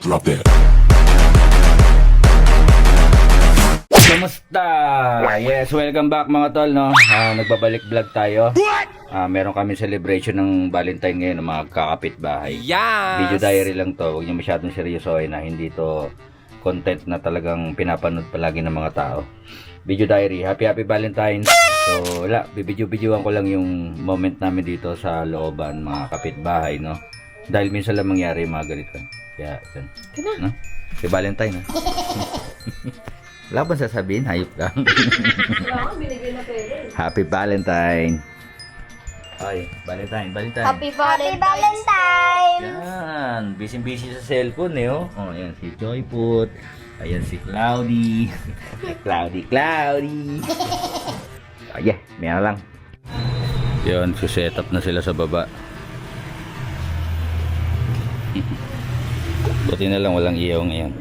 Drop it. Kumusta? Yes, welcome back mga tol, no? Nagbabalik vlog tayo. Meron kami celebration ng Valentine ngayon ng mga kakapitbahay. Yes! Video diary lang to. Huwag niyo masyadong seryosohin na hindi to content na talagang pinapanood palagi ng mga tao. Video diary. Happy Valentine. So, wala. Bibidyo-bidyoan ko lang yung moment namin dito sa looban, mga kapitbahay, no? Dahil minsan lang mangyari yung mga ganito. Kaya, yun. No? Si Valentine, ha? Wala bang sasabihin? Hayop lang. Happy Valentine. Ay, Valentine. Happy Valentine! Yan. Busy sa cellphone eh, oh. Oh, yan si Joyput. Ayan si Cloudy. Cloudy. Oh, yeah, meron lang. Yun, set up na sila sa baba. Buti na lang walang iyaw ngayon.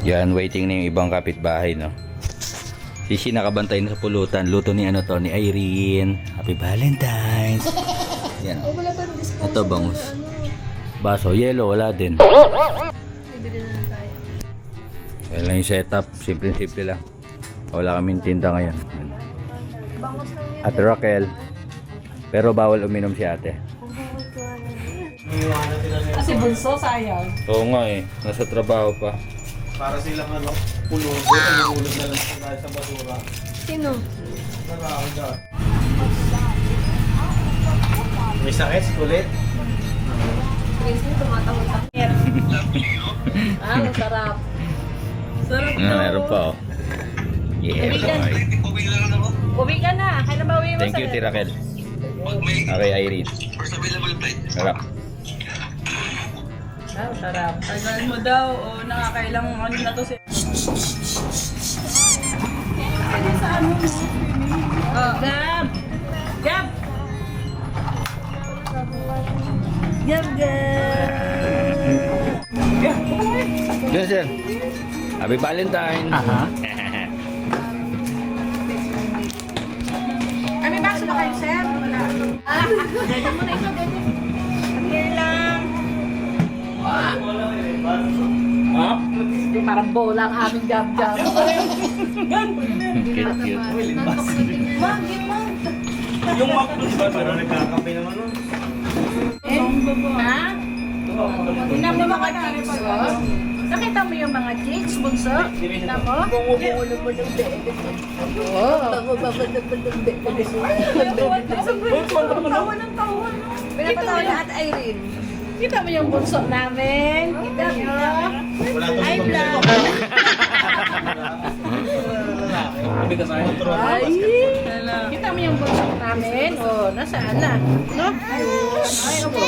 Yan, waiting na yung ibang kapitbahay, no? Si nakabantay na sa pulutan. Luto ni ni Irene. Happy Valentine's. Yan. Ito bangus. Baso, yellow, wala din. Yan lang yung setup. Simple lang. Wala kaming tinda ngayon. Ate Raquel. Pero bawal uminom si ate. Kasi bunso, sayang. Oo nga eh. Nasa trabaho pa. Para silang pulong, nahulog na lang dahil sa basura. Sino? Nakakanda. May sakit, kulit. Prince mo tumatawag sa akin. Sarap. Sarap to. Meron pa oh. Yeah, okay. Uwi ka na. Kailan ba uwi mo Thank you, Raquel. Okay, Irene. Sarap. Sarap. Tagal mo daw o nakakailang ano na to si... Sa ano mo? Gab! Gab! Yes, sir. Happy Valentine. Kami ba sa kayo, sir? Wala. Dada mo na ito, dada. Sige lang. Parang bola ang aming jab-jab. Cute. Yung McDo ba? Parang nagkakape naman nun. Ha? Tinama ka na rin pag nakita mo yung mga chicks, bunso? Kita mo? Bumubulo mo ng bebe. Tawa ng tawa. Pinapatawa na at Irene. Kita mo yung bunso namin? Kita mo? Wala to Ay, vlog. Sabi ka sa akin. Ay! Kita mo yung bunso namin? O, nasaan na? No? Ay, opo.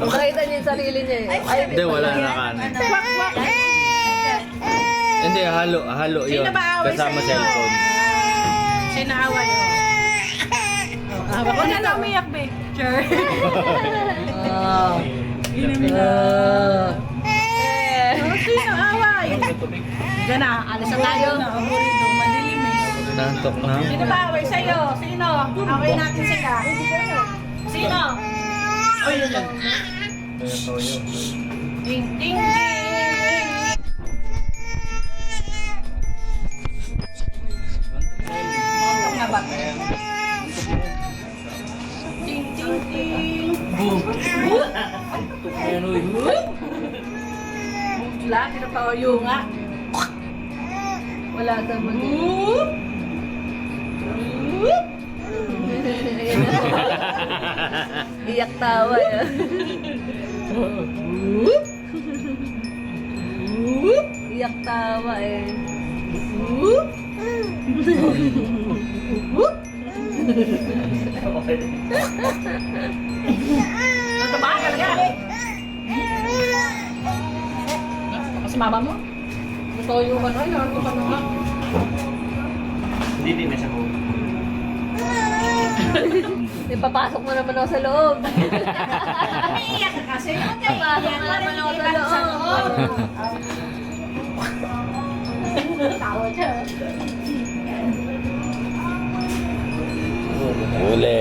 Makita niya yung sarili niya eh. Ay, Hindi, wala na kanin. Hindi, halo yun. Sino ba away Kasama sa'yo? cellphone. Sinaway mo. Huwag ka na umiyak, be. Sure. Sino away? Diyan na, alis na tayo. Aburito, madilim eh. Nantok na. Sino ba away sa'yo? Sino? Away natin sila. Sino? Ay, yun lang. Ting, ting, ting. Nga ba? Ting, ting, ting. Wala, kinapauyo nga. wala sa mga. Iyak tawa yan. Iyak tawa eh. Tatamaan talaga. Kasi mama mo? Gusto ko yung ano, yung ano nga. Hindi din na siya ko. Ipapasok mo naman ako sa loob. Umiiyak ka kasi. Ipapasok mo naman ako sa loob. Tawa siya. Uli.